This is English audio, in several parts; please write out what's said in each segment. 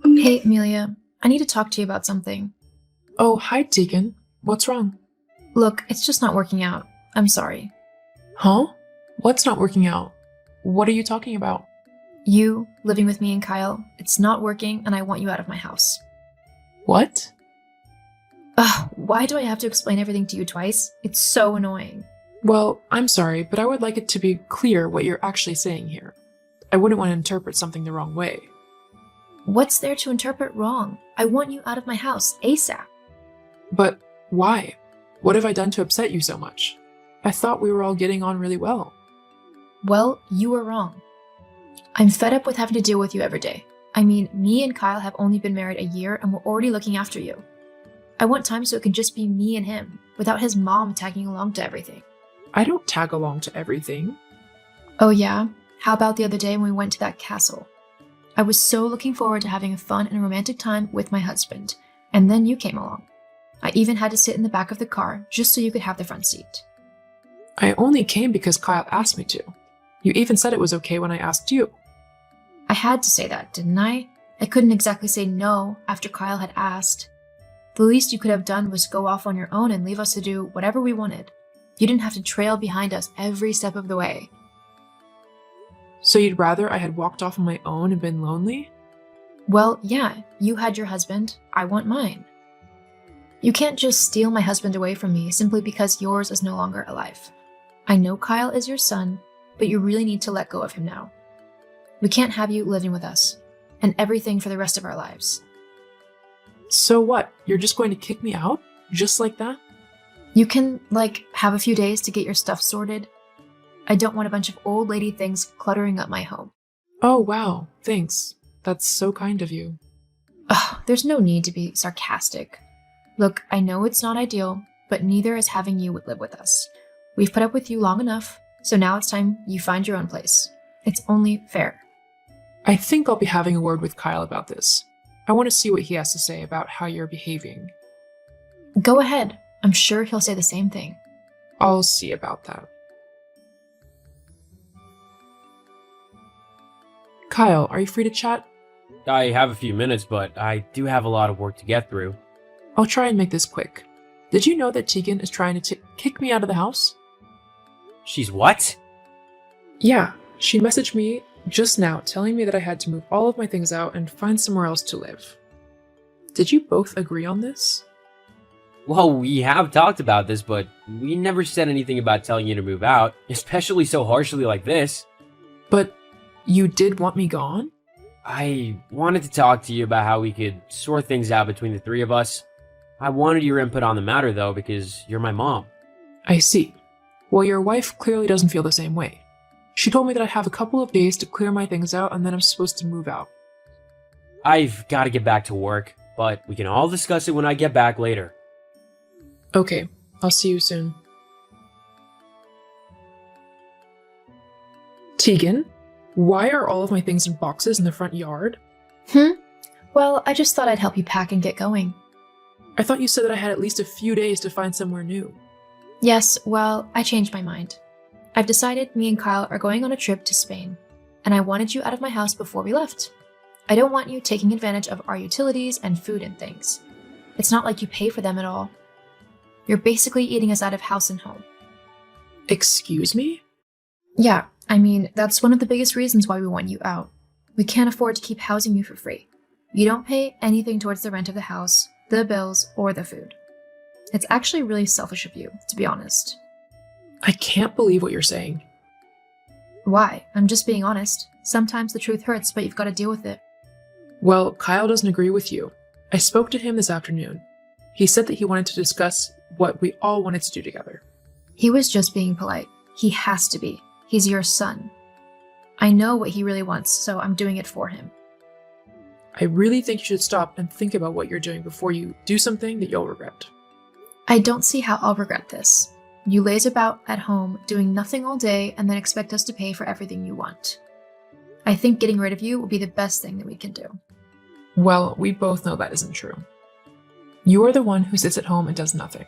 Hey, Amelia, I need to talk to you about something. Oh, hi, Tegan. What's wrong? Look, it's just not working out. I'm sorry. Huh? What's not working out? What are you talking about? You, living with me and Kyle, it's not working and I want you out of my house. What? Ugh, why do I have to explain everything to you twice? It's so annoying. Well, I'm sorry, but I would like it to be clear what you're actually saying here. I wouldn't want to interpret something the wrong way. What's there to interpret wrong? I want you out of my house, ASAP. But why? What have I done to upset you so much? I thought we were all getting on really well. Well, you were wrong. I'm fed up with having to deal with you every day. I mean, me and Kyle have only been married a year and we're already looking after you. I want time so it can just be me and him, without his mom tagging along to everything. I don't tag along to everything. Oh yeah? How about the other day when we went to that castle? I was so looking forward to having a fun and romantic time with my husband, and then you came along. I even had to sit in the back of the car just so you could have the front seat. I only came because Kyle asked me to. You even said it was okay when I asked you. I had to say that, didn't I? I couldn't exactly say no after Kyle had asked. The least you could have done was go off on your own and leave us to do whatever we wanted. You didn't have to trail behind us every step of the way. So you'd rather I had walked off on my own and been lonely? Well, yeah, you had your husband, I want mine. You can't just steal my husband away from me simply because yours is no longer alive. I know Kyle is your son, but you really need to let go of him now. We can't have you living with us, and everything for the rest of our lives. So what? You're just going to kick me out? Just like that? You can, have a few days to get your stuff sorted. I don't want a bunch of old lady things cluttering up my home. Oh, wow. Thanks. That's so kind of you. Ugh, there's no need to be sarcastic. Look, I know it's not ideal, but neither is having you live with us. We've put up with you long enough, so now it's time you find your own place. It's only fair. I think I'll be having a word with Kyle about this. I want to see what he has to say about how you're behaving. Go ahead. I'm sure he'll say the same thing. I'll see about that. Kyle, are you free to chat? I have a few minutes, but I do have a lot of work to get through. I'll try and make this quick. Did you know that Tegan is trying to kick me out of the house? She's what? Yeah, she messaged me just now telling me that I had to move all of my things out and find somewhere else to live. Did you both agree on this? Well, we have talked about this, but we never said anything about telling you to move out, especially so harshly like this. But you did want me gone? I wanted to talk to you about how we could sort things out between the three of us. I wanted your input on the matter, though, because you're my mom. I see. Well, your wife clearly doesn't feel the same way. She told me that I have a couple of days to clear my things out and then I'm supposed to move out. I've got to get back to work, but we can all discuss it when I get back later. Okay, I'll see you soon. Tegan, why are all of my things in boxes in the front yard? Well, I just thought I'd help you pack and get going. I thought you said that I had at least a few days to find somewhere new. Yes, well, I changed my mind. I've decided me and Kyle are going on a trip to Spain, and I wanted you out of my house before we left. I don't want you taking advantage of our utilities and food and things. It's not like you pay for them at all. You're basically eating us out of house and home. Excuse me? Yeah, I mean, that's one of the biggest reasons why we want you out. We can't afford to keep housing you for free. You don't pay anything towards the rent of the house, the bills, or the food. It's actually really selfish of you, to be honest. I can't believe what you're saying. Why? I'm just being honest. Sometimes the truth hurts, but you've got to deal with it. Well, Kyle doesn't agree with you. I spoke to him this afternoon. He said that he wanted to discuss what we all wanted to do together. He was just being polite. He has to be. He's your son. I know what he really wants, so I'm doing it for him. I really think you should stop and think about what you're doing before you do something that you'll regret. I don't see how I'll regret this. You laze about at home, doing nothing all day, and then expect us to pay for everything you want. I think getting rid of you will be the best thing that we can do. Well, we both know that isn't true. You are the one who sits at home and does nothing,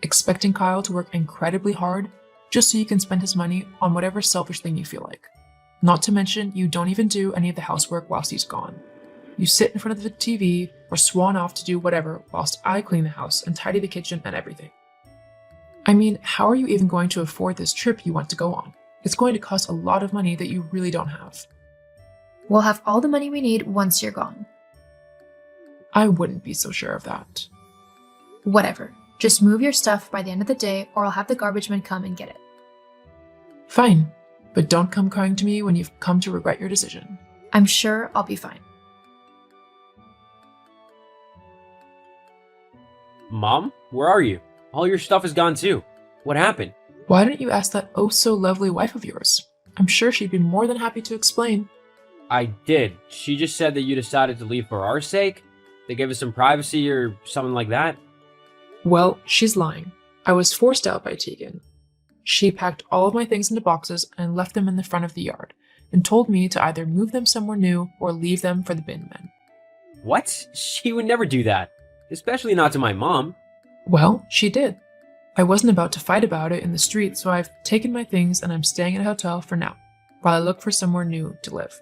expecting Kyle to work incredibly hard just so you can spend his money on whatever selfish thing you feel like. Not to mention, you don't even do any of the housework whilst he's gone. you sit in front of the TV or swan off to do whatever whilst I clean the house and tidy the kitchen and everything. I mean, how are you even going to afford this trip you want to go on? It's going to cost a lot of money that you really don't have. We'll have all the money we need once you're gone. I wouldn't be so sure of that. Whatever. Just move your stuff by the end of the day, or I'll have the garbage man come and get it. Fine, but don't come crying to me when you've come to regret your decision. I'm sure I'll be fine. Mom, where are you? All your stuff is gone too. What happened? Why didn't you ask that oh so lovely wife of yours? I'm sure she'd be more than happy to explain. I did. She just said that you decided to leave for our sake? They gave us some privacy or something like that? Well, she's lying. I was forced out by Tegan. She packed all of my things into boxes and left them in the front of the yard, and told me to either move them somewhere new or leave them for the bin men. What? She would never do that. Especially not to my mom. Well, she did. I wasn't about to fight about it in the street, so I've taken my things and I'm staying at a hotel for now, while I look for somewhere new to live.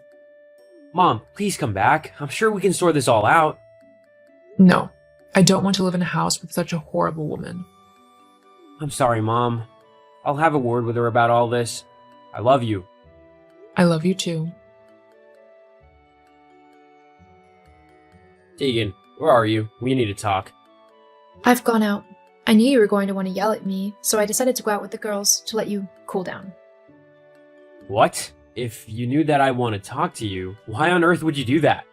Mom, please come back. I'm sure we can sort this all out. No, I don't want to live in a house with such a horrible woman. I'm sorry, Mom. I'll have a word with her about all this. I love you. I love you too. Tegan, where are you? We need to talk. I've gone out. I knew you were going to want to yell at me, so I decided to go out with the girls to let you cool down. What? If you knew that I want to talk to you, why on earth would you do that?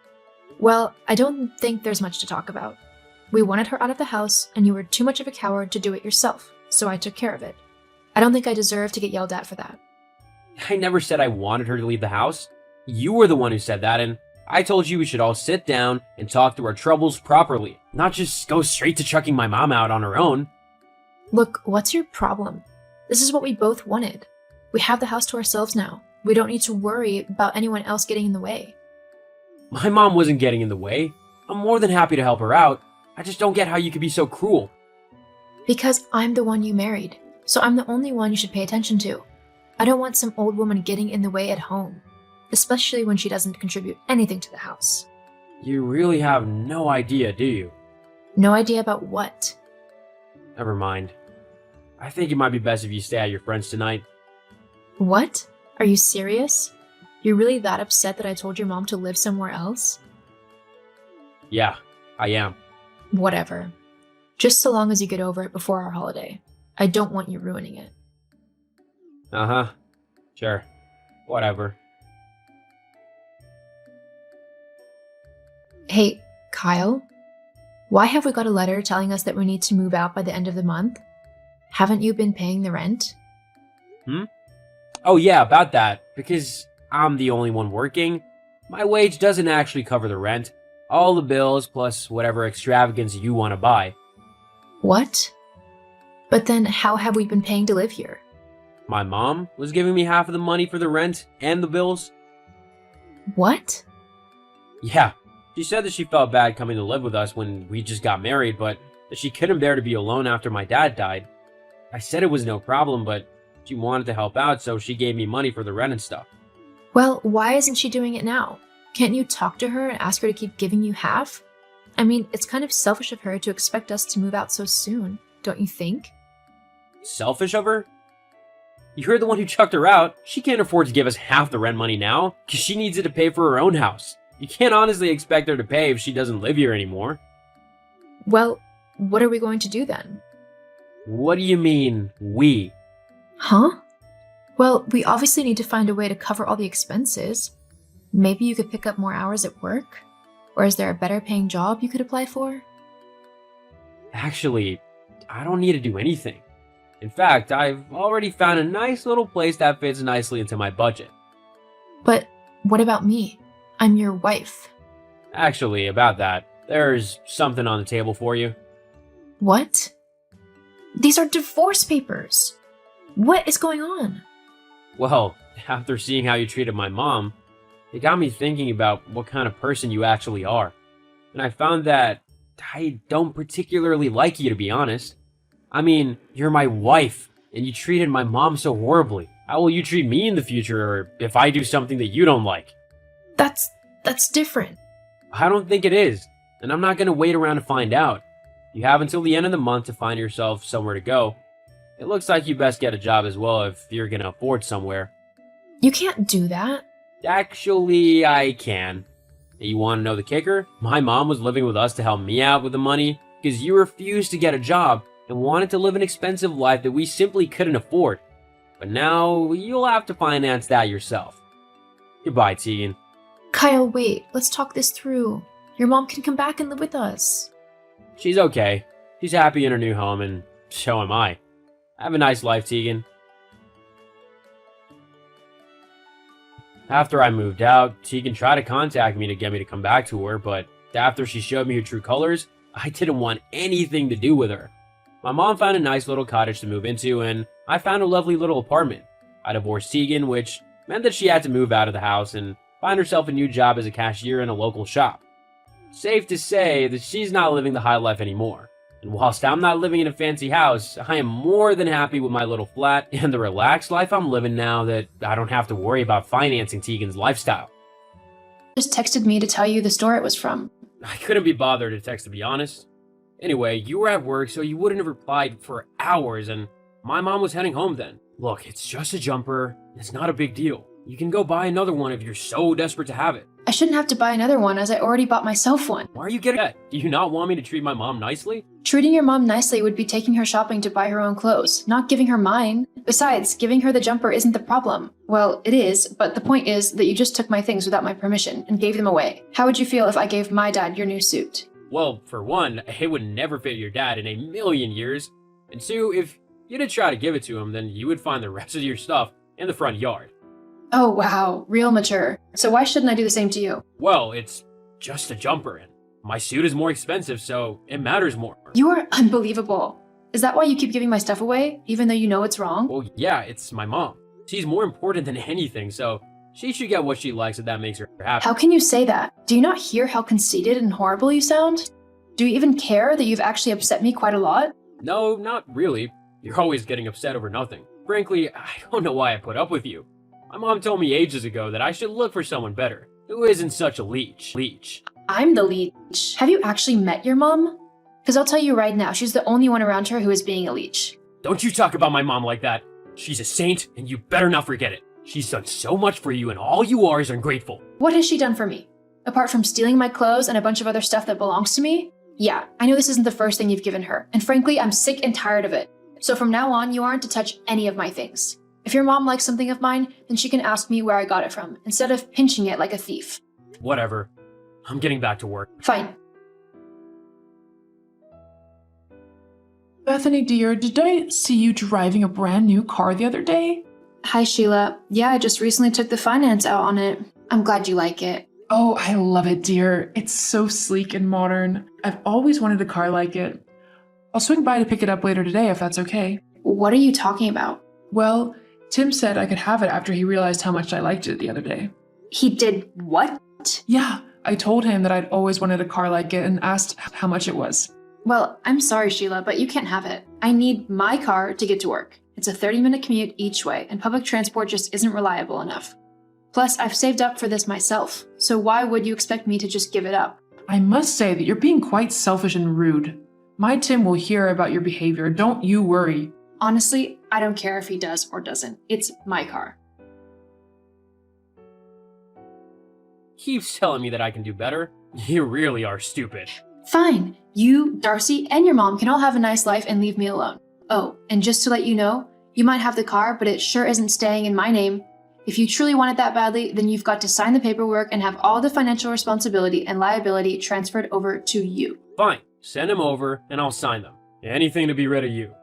Well, I don't think there's much to talk about. We wanted her out of the house, and you were too much of a coward to do it yourself, so I took care of it. I don't think I deserve to get yelled at for that. I never said I wanted her to leave the house. You were the one who said that, and I told you we should all sit down and talk through our troubles properly, not just go straight to chucking my mom out on her own. Look, what's your problem? This is what we both wanted. We have the house to ourselves now. We don't need to worry about anyone else getting in the way. My mom wasn't getting in the way. I'm more than happy to help her out. I just don't get how you could be so cruel. Because I'm the one you married, so I'm the only one you should pay attention to. I don't want some old woman getting in the way at home, especially when she doesn't contribute anything to the house. You really have no idea, do you? No idea about what? Never mind. I think it might be best if you stay at your friend's tonight. What? Are you serious? You're really that upset that I told your mom to live somewhere else? Yeah, I am. Whatever. Just so long as you get over it before our holiday. I don't want you ruining it. Uh-huh. Sure. Whatever. Hey, Kyle? Why have we got a letter telling us that we need to move out by the end of the month? Haven't you been paying the rent? Oh yeah, about that. Because I'm the only one working, my wage doesn't actually cover the rent. All the bills plus whatever extravagance you want to buy. What? But then how have we been paying to live here? My mom was giving me half of the money for the rent and the bills. What? Yeah, she said that she felt bad coming to live with us when we just got married, but that she couldn't bear to be alone after my dad died. I said it was no problem, but she wanted to help out, so she gave me money for the rent and stuff. Well, why isn't she doing it now? Can't you talk to her and ask her to keep giving you half? I mean, it's kind of selfish of her to expect us to move out so soon, don't you think? Selfish of her? You're the one who chucked her out. She can't afford to give us half the rent money now, because she needs it to pay for her own house. You can't honestly expect her to pay if she doesn't live here anymore. Well, what are we going to do then? What do you mean, we? Huh? Well, we obviously need to find a way to cover all the expenses. Maybe you could pick up more hours at work? Or is there a better paying job you could apply for? Actually, I don't need to do anything. In fact, I've already found a nice little place that fits nicely into my budget. But what about me? I'm your wife. Actually, about that, there's something on the table for you. What? These are divorce papers. What is going on? Well, after seeing how you treated my mom, it got me thinking about what kind of person you actually are. And I found that I don't particularly like you, to be honest. I mean, you're my wife, and you treated my mom so horribly. How will you treat me in the future, or if I do something that you don't like? That's different. I don't think it is, and I'm not going to wait around to find out. You have until the end of the month to find yourself somewhere to go. It looks like you best get a job as well if you're going to afford somewhere. You can't do that. Actually, I can. You want to know the kicker? My mom was living with us to help me out with the money because you refused to get a job and wanted to live an expensive life that we simply couldn't afford. But now you'll have to finance that yourself. Goodbye, Tegan. Kyle, wait. Let's talk this through. Your mom can come back and live with us. She's okay. She's happy in her new home, and so am I. Have a nice life, Tegan. After I moved out, Tegan tried to contact me to get me to come back to her, but after she showed me her true colors, I didn't want anything to do with her. My mom found a nice little cottage to move into, and I found a lovely little apartment. I divorced Tegan, which meant that she had to move out of the house and find herself a new job as a cashier in a local shop. Safe to say that she's not living the high life anymore. And whilst I'm not living in a fancy house, I am more than happy with my little flat and the relaxed life I'm living now that I don't have to worry about financing Tegan's lifestyle. Just texted me to tell you the store it was from. I couldn't be bothered to text, to be honest. Anyway, you were at work, so you wouldn't have replied for hours, and my mom was heading home then. Look, it's just a jumper. It's not a big deal. You can go buy another one if you're so desperate to have it. I shouldn't have to buy another one as I already bought myself one. Why are you getting that? Do you not want me to treat my mom nicely? Treating your mom nicely would be taking her shopping to buy her own clothes, not giving her mine. Besides, giving her the jumper isn't the problem. Well, it is, but the point is that you just took my things without my permission and gave them away. How would you feel if I gave my dad your new suit? Well, for one, it would never fit your dad in a million years. And two, if you did try to give it to him, then you would find the rest of your stuff in the front yard. Oh wow, real mature. So why shouldn't I do the same to you? Well, it's just a jumper, and my suit is more expensive, so it matters more. You are unbelievable. Is that why you keep giving my stuff away, even though you know it's wrong? Well, yeah, it's my mom. She's more important than anything, so she should get what she likes if that makes her happy. How can you say that? Do you not hear how conceited and horrible you sound? Do you even care that you've actually upset me quite a lot? No, not really. You're always getting upset over nothing. Frankly, I don't know why I put up with you. My mom told me ages ago that I should look for someone better, who isn't such a leech. I'm the leech. Have you actually met your mom? Because I'll tell you right now, she's the only one around her who is being a leech. Don't you talk about my mom like that. She's a saint, and you better not forget it. She's done so much for you, and all you are is ungrateful. What has she done for me? Apart from stealing my clothes and a bunch of other stuff that belongs to me? Yeah, I know this isn't the first thing you've given her, and frankly, I'm sick and tired of it. So from now on, you aren't to touch any of my things. If your mom likes something of mine, then she can ask me where I got it from, instead of pinching it like a thief. Whatever. I'm getting back to work. Fine. Bethany, dear, did I see you driving a brand new car the other day? Hi, Sheila. Yeah, I just recently took the finance out on it. I'm glad you like it. Oh, I love it, dear. It's so sleek and modern. I've always wanted a car like it. I'll swing by to pick it up later today if that's okay. What are you talking about? Well, Tim said I could have it after he realized how much I liked it the other day. He did what? Yeah, I told him that I'd always wanted a car like it and asked how much it was. Well, I'm sorry, Sheila, but you can't have it. I need my car to get to work. It's a 30-minute commute each way, and public transport just isn't reliable enough. Plus, I've saved up for this myself, so why would you expect me to just give it up? I must say that you're being quite selfish and rude. My Tim will hear about your behavior, don't you worry. Honestly, I don't care if he does or doesn't. It's my car. Keeps telling me that I can do better. You really are stupid. Fine. You, Darcy, and your mom can all have a nice life and leave me alone. Oh, and just to let you know, you might have the car, but it sure isn't staying in my name. If you truly want it that badly, then you've got to sign the paperwork and have all the financial responsibility and liability transferred over to you. Fine. Send them over, and I'll sign them. Anything to be rid of you.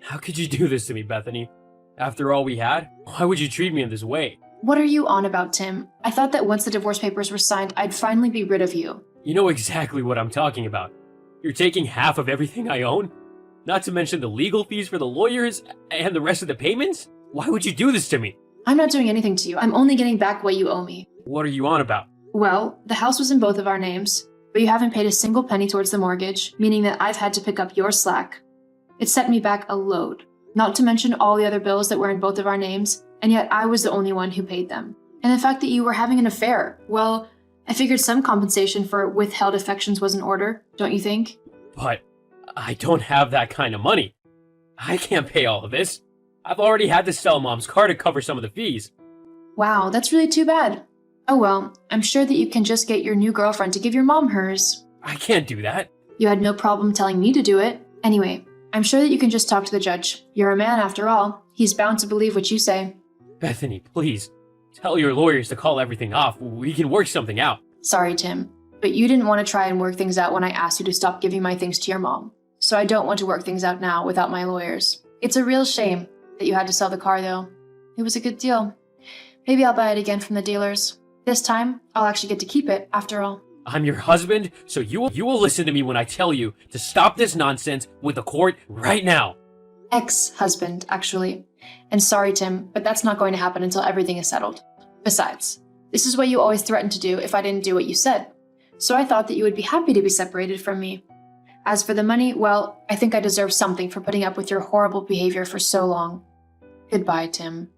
How could you do this to me, Bethany? After all we had, why would you treat me in this way? What are you on about, Tim? I thought that once the divorce papers were signed, I'd finally be rid of you. You know exactly what I'm talking about. You're taking half of everything I own? Not to mention the legal fees for the lawyers and the rest of the payments? Why would you do this to me? I'm not doing anything to you. I'm only getting back what you owe me. What are you on about? Well, the house was in both of our names, but you haven't paid a single penny towards the mortgage, meaning that I've had to pick up your slack. It set me back a load, not to mention all the other bills that were in both of our names, and yet I was the only one who paid them. And the fact that you were having an affair, well, I figured some compensation for withheld affections was in order, don't you think? But I don't have that kind of money. I can't pay all of this. I've already had to sell Mom's car to cover some of the fees. Wow, that's really too bad. Oh well, I'm sure that you can just get your new girlfriend to give your mom hers. I can't do that. You had no problem telling me to do it. Anyway, I'm sure that you can just talk to the judge. You're a man after all. He's bound to believe what you say. Bethany, please. Tell your lawyers to call everything off. We can work something out. Sorry, Tim, but you didn't want to try and work things out when I asked you to stop giving my things to your mom. So I don't want to work things out now without my lawyers. It's a real shame that you had to sell the car, though. It was a good deal. Maybe I'll buy it again from the dealers. This time, I'll actually get to keep it, after all. I'm your husband, so you will listen to me when I tell you to stop this nonsense with the court right now. Ex-husband, actually. And sorry, Tim, but that's not going to happen until everything is settled. Besides, this is what you always threatened to do if I didn't do what you said. So I thought that you would be happy to be separated from me. As for the money, well, I think I deserve something for putting up with your horrible behavior for so long. Goodbye, Tim.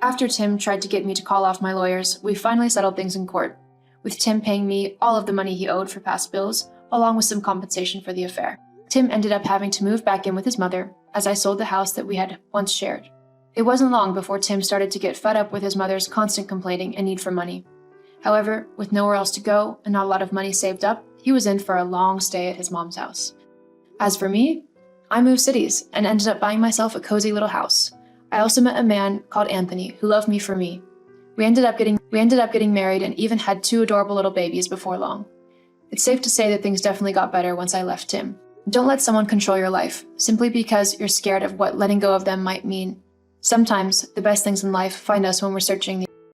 After Tim tried to get me to call off my lawyers, we finally settled things in court, with Tim paying me all of the money he owed for past bills, along with some compensation for the affair. Tim ended up having to move back in with his mother, as I sold the house that we had once shared. It wasn't long before Tim started to get fed up with his mother's constant complaining and need for money. However, with nowhere else to go and not a lot of money saved up, he was in for a long stay at his mom's house. As for me, I moved cities and ended up buying myself a cozy little house. I also met a man called Anthony who loved me for me. We ended up getting married and even had 2 adorable little babies before long. It's safe to say that things definitely got better once I left Tim. Don't let someone control your life, simply because you're scared of what letting go of them might mean. Sometimes, the best things in life find us when we're searching